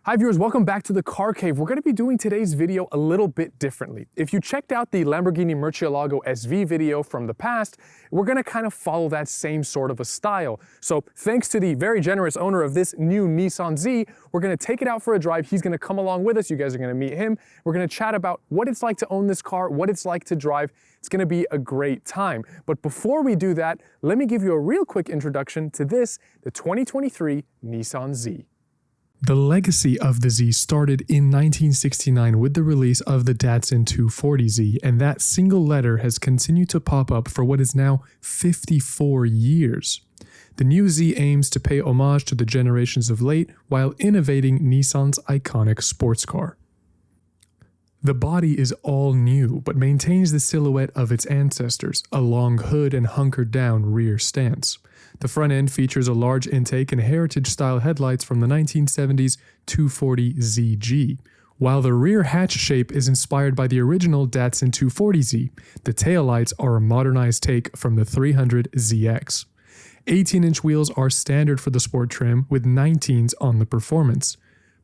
Hi viewers, welcome back to the Car Cave. We're going to be doing today's video a little bit differently. If you checked out the Lamborghini Murcielago SV video from the past, we're going to kind of follow that same sort of a style. So thanks to the very generous owner of this new Nissan Z, we're going to take it out for a drive. He's going to come along with us. You guys are going to meet him. We're going to chat about what it's like to own this car, what it's like to drive. It's going to be a great time. But before we do that, let me give you a real quick introduction to this, the 2023 Nissan Z. The legacy of the Z started in 1969 with the release of the Datsun 240Z, and that single letter has continued to pop up for what is now 54 years. The new Z aims to pay homage to the generations of late while innovating Nissan's iconic sports car. The body is all new, but maintains the silhouette of its ancestors, a long hood and hunkered down rear stance. The front end features a large intake and heritage-style headlights from the 1970s 240ZG. While the rear hatch shape is inspired by the original Datsun 240Z, the taillights are a modernized take from the 300ZX. 18-inch wheels are standard for the sport trim, with 19s on the performance.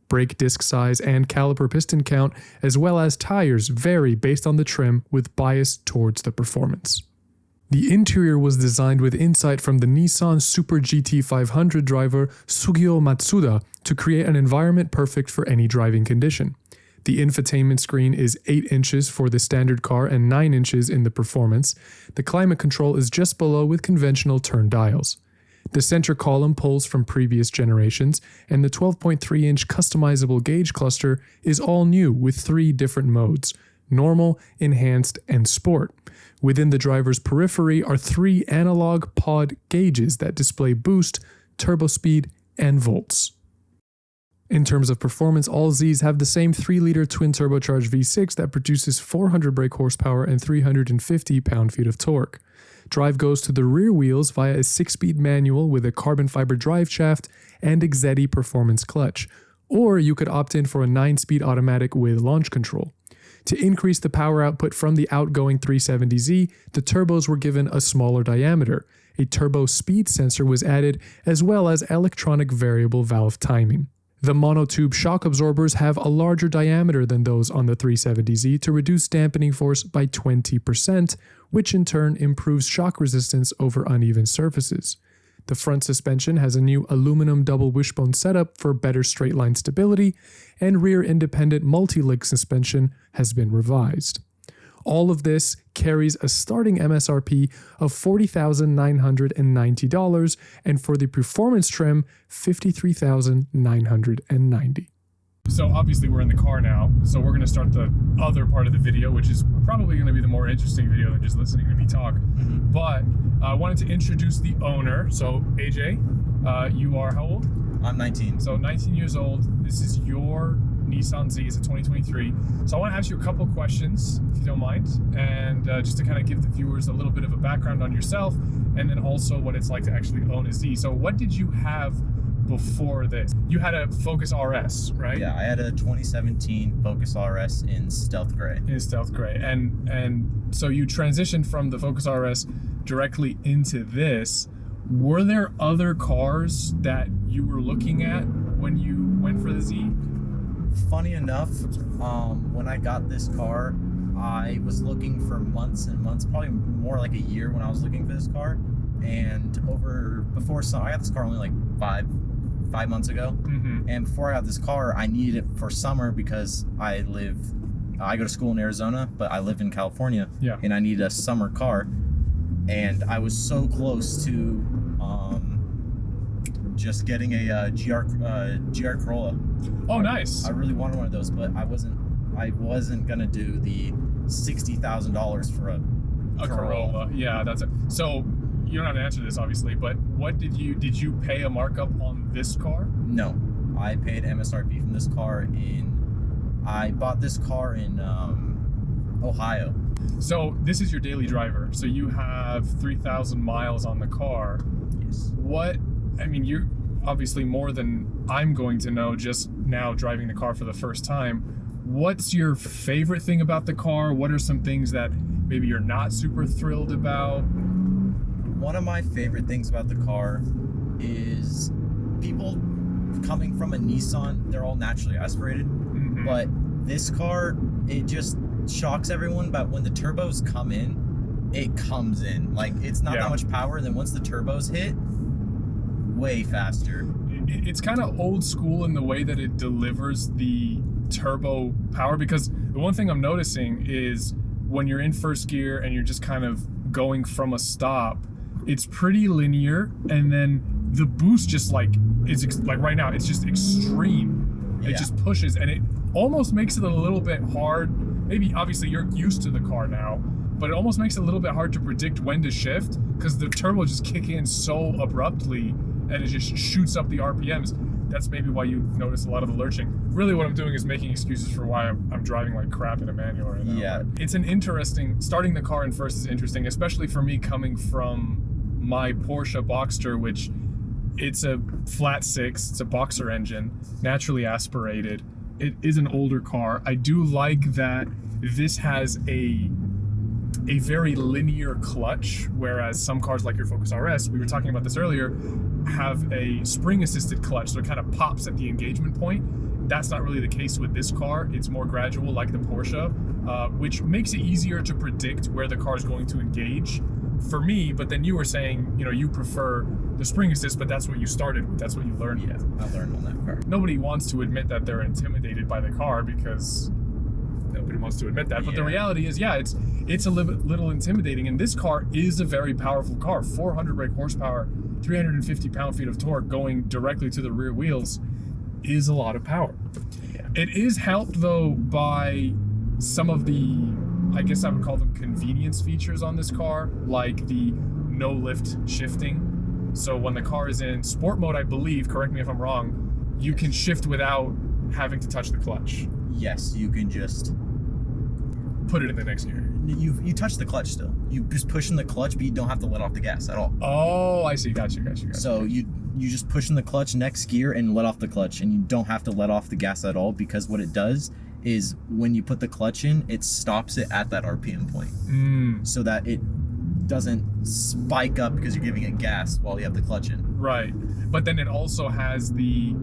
Brake disc size and caliper piston count, as well as tires, vary based on the trim with bias towards the performance. The interior was designed with insight from the Nissan Super GT 500 driver Sugio Matsuda to create an environment perfect for any driving condition. The infotainment screen is 8 inches for the standard car and 9 inches in the performance. The climate control is just below with conventional turn dials. The center column pulls from previous generations, and the 12.3-inch customizable gauge cluster is all new with 3 different modes: normal, enhanced, and sport. Within the driver's periphery are 3 analog pod gauges that display boost, turbo speed, and volts. In terms of performance, all Zs have the same 3-liter twin-turbocharged V6 that produces 400 brake horsepower and 350 pound-feet of torque. Drive goes to the rear wheels via a 6-speed manual with a carbon fiber drive shaft and Exedi performance clutch, or you could opt in for a 9-speed automatic with launch control. To increase the power output from the outgoing 370Z, the turbos were given a smaller diameter. A turbo speed sensor was added, as well as electronic variable valve timing. The monotube shock absorbers have a larger diameter than those on the 370Z to reduce dampening force by 20%, which in turn improves shock resistance over uneven surfaces. The front suspension has a new aluminum double wishbone setup for better straight line stability, and rear independent multi-link suspension has been revised. All of this carries a starting MSRP of $40,990, and for the performance trim, $53,990. So obviously we're in the car now, so we're going to start the other part of the video, which is probably going to be the more interesting video than just listening to me talk. But I wanted to introduce the owner. So AJ, you are how old? I'm 19. So 19 years old. This is your Nissan Z. It's a 2023. So I want to ask you a couple questions, if you don't mind, and just to kind of give the viewers a little bit of a background on yourself, and then also what it's like to actually own a Z. So what did you have before this? You had a Focus RS, right? Yeah, I had a 2017 Focus RS in stealth gray. In stealth gray. And so you transitioned from the Focus RS directly into this. Were there other cars that you were looking at when you went for the Z? Funny enough, when I got this car, I was looking for months and months, probably more like a year when I was looking for this car. And before summer, I got this car only like five months ago. And before I got this car, I needed it for summer because I go to school in Arizona, but I live in California. Yeah. And I needed a summer car. And I was so close to just getting a GR Corolla. Oh, nice. I really wanted one of those, but I wasn't gonna do the $60,000 for a Corolla. Yeah, that's it. So you don't have to answer this obviously, but did you pay a markup on this car? No, I paid MSRP from this car I bought this car in Ohio. So this is your daily driver. So you have 3,000 miles on the car. Yes. You're obviously more than I'm going to know just now driving the car for the first time. What's your favorite thing about the car? What are some things that maybe you're not super thrilled about? One of my favorite things about the car is people coming from a Nissan, they're all naturally aspirated. Mhm. But this car, it just shocks everyone. But when the turbos come in, it comes in. Like, it's not that much power. And then once the turbos hit, way faster. It's kind of old school in the way that it delivers the turbo power, because the one thing I'm noticing is when you're in first gear and you're just kind of going from a stop, it's pretty linear, and then the boost just like is like right now it's just extreme. It just pushes, and it almost makes it a little bit hard. Maybe obviously you're used to the car now, but it almost makes it a little bit hard to predict when to shift, because the turbo just kick in so abruptly and it just shoots up the RPMs. That's maybe why you notice a lot of the lurching. Really what I'm doing is making excuses for why I'm driving like crap in a manual right now. Yeah. It's an interesting, starting the car in first is interesting, especially for me coming from my Porsche Boxster, which it's a flat six, it's a boxer engine, naturally aspirated. It is an older car. I do like that this has a very linear clutch, whereas some cars like your Focus RS, we were talking about this earlier, have a spring assisted clutch, so it kind of pops at the engagement point. That's not really the case with this car. It's more gradual like the Porsche, which makes it easier to predict where the car is going to engage for me. But then you were saying, you know, you prefer the spring assist, but that's what you started with, that's what you learned with. I learned on that car. Nobody wants to admit that they're intimidated by the car, because nobody wants to admit that. But the reality is, it's a little intimidating. And this car is a very powerful car. 400 brake horsepower, 350 pound-feet of torque going directly to the rear wheels is a lot of power. Yeah. It is helped, though, by some of the, I guess I would call them convenience features on this car, like the no-lift shifting. So when the car is in sport mode, I believe, correct me if I'm wrong, you can shift without having to touch the clutch. Yes, you can just put it in the next gear. You touch the clutch still. You just push in the clutch, but you don't have to let off the gas at all. Oh, I see. Gotcha. So you just push in the clutch next gear and let off the clutch, and you don't have to let off the gas at all, because what it does is when you put the clutch in, it stops it at that RPM point, so that it doesn't spike up because you're giving it gas while you have the clutch in. Right, but then it also has the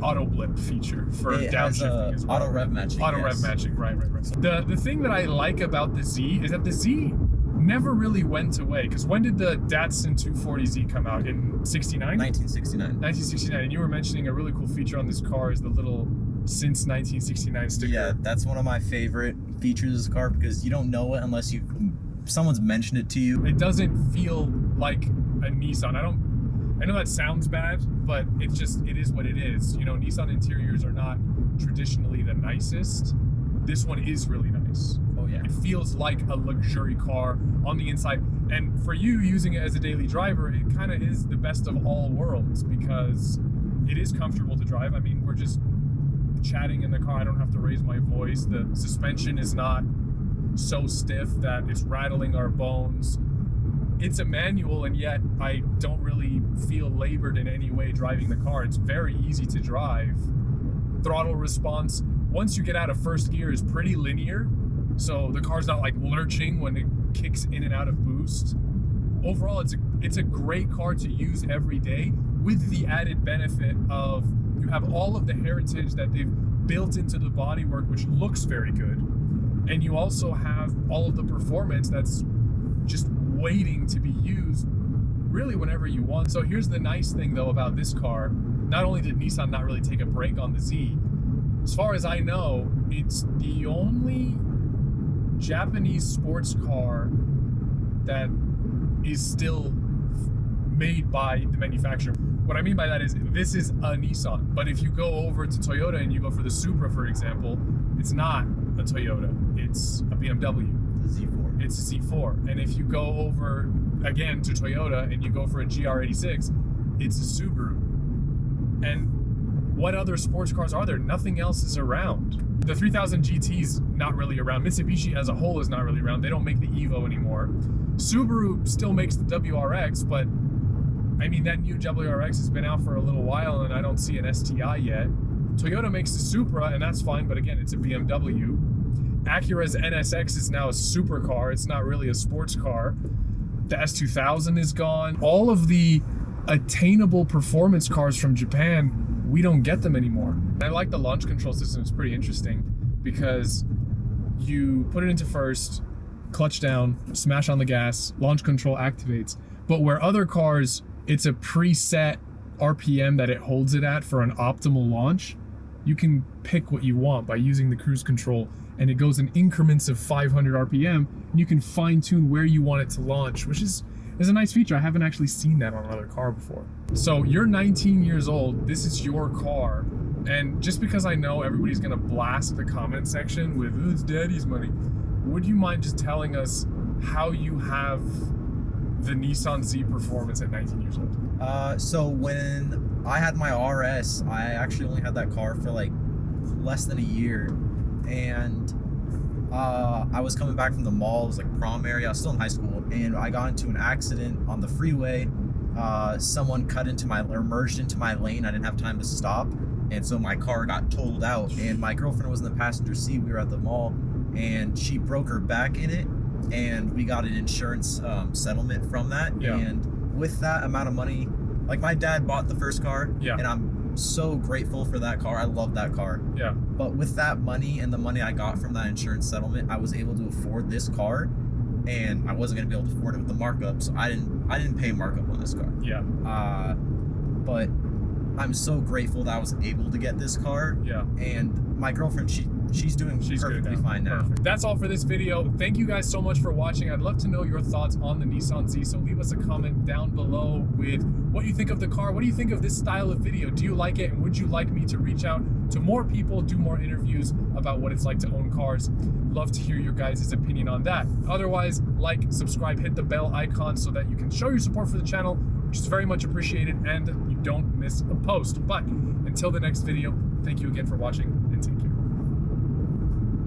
auto blip feature for downshifting as well. Auto rev matching. Rev matching, right. So the thing that I like about the Z is that the Z never really went away, because when did the Datsun 240Z come out? In 69? 1969. 1969, and you were mentioning a really cool feature on this car is the little since 1969 sticker. Yeah, that's one of my favorite features of this car, because you don't know it unless someone's mentioned it to you. It doesn't feel like a Nissan. I know that sounds bad, but it is what it is. You know, Nissan interiors are not traditionally the nicest. This one is really nice. Oh yeah. It feels like a luxury car on the inside. And for you using it as a daily driver, it kind of is the best of all worlds, because it is comfortable to drive. I mean, we're just chatting in the car. I don't have to raise my voice. The suspension is not so stiff that it's rattling our bones. It's a manual, and yet I don't really feel labored in any way driving the car. It's very easy to drive. Throttle response, once you get out of first gear, is pretty linear. So the car's not like lurching when it kicks in and out of boost. Overall, it's a great car to use every day, with the added benefit of you have all of the heritage that they've built into the bodywork, which looks very good. And you also have all of the performance that's just waiting to be used really whenever you want. So here's the nice thing though about this car. Not only did Nissan not really take a break on the Z, as far as I know, it's the only Japanese sports car that is still made by the manufacturer. What I mean by that is this is a Nissan, but if you go over to Toyota and you go for the Supra, for example, it's not a Toyota, it's a BMW. Z4. It's a Z4. And if you go over again to Toyota and you go for a GR86, it's a Subaru. And what other sports cars are there? Nothing else is around. The 3000 GT's not really around. Mitsubishi as a whole is not really around. They don't make the Evo anymore. Subaru still makes the WRX, but I mean, that new WRX has been out for a little while and I don't see an STI yet. Toyota makes the Supra, and that's fine, but again, it's a BMW. Acura's NSX is now a supercar. It's not really a sports car. The S2000 is gone. All of the attainable performance cars from Japan, we don't get them anymore. I like the launch control system. It's pretty interesting because you put it into first, clutch down, smash on the gas, launch control activates. But where other cars, it's a preset RPM that it holds it at for an optimal launch, you can pick what you want by using the cruise control, and it goes in increments of 500 RPM, and you can fine tune where you want it to launch, which is a nice feature. I haven't actually seen that on another car before. So you're 19 years old, this is your car, and just because I know everybody's gonna blast the comment section with, oh, it's daddy's money, would you mind just telling us how you have the Nissan Z performance at 19 years old? So when I had my RS, I actually only had that car for like less than a year, and I was coming back from the mall. It was like prom area. I was still in high school, and I got into an accident on the freeway. Someone merged into my lane. I didn't have time to stop, and so my car got totaled out. And my girlfriend was in the passenger seat. We were at the mall, and she broke her back in it, and we got an insurance settlement from that. Yeah. And with that amount of money, like my dad bought the first car, Yeah. and I'm so grateful for that car. I love that car. Yeah. But with that money and the money I got from that insurance settlement, I was able to afford this car, and I wasn't gonna be able to afford it with the markup, so I didn't pay markup on this car. Yeah. But I'm so grateful that I was able to get this car. Yeah. And my girlfriend, she's doing perfectly fine now. Perfect. That's all for this video. Thank you guys so much for watching. I'd love to know your thoughts on the Nissan Z, so leave us a comment down below with what you think of the car. What do you think of this style of video? Do you like it? And would you like me to reach out to more people, do more interviews about what it's like to own cars? Love to hear your guys' opinion on that. Otherwise, like, subscribe, hit the bell icon so that you can show your support for the channel, which is very much appreciated, and you don't miss a post. But until the next video, thank you again for watching.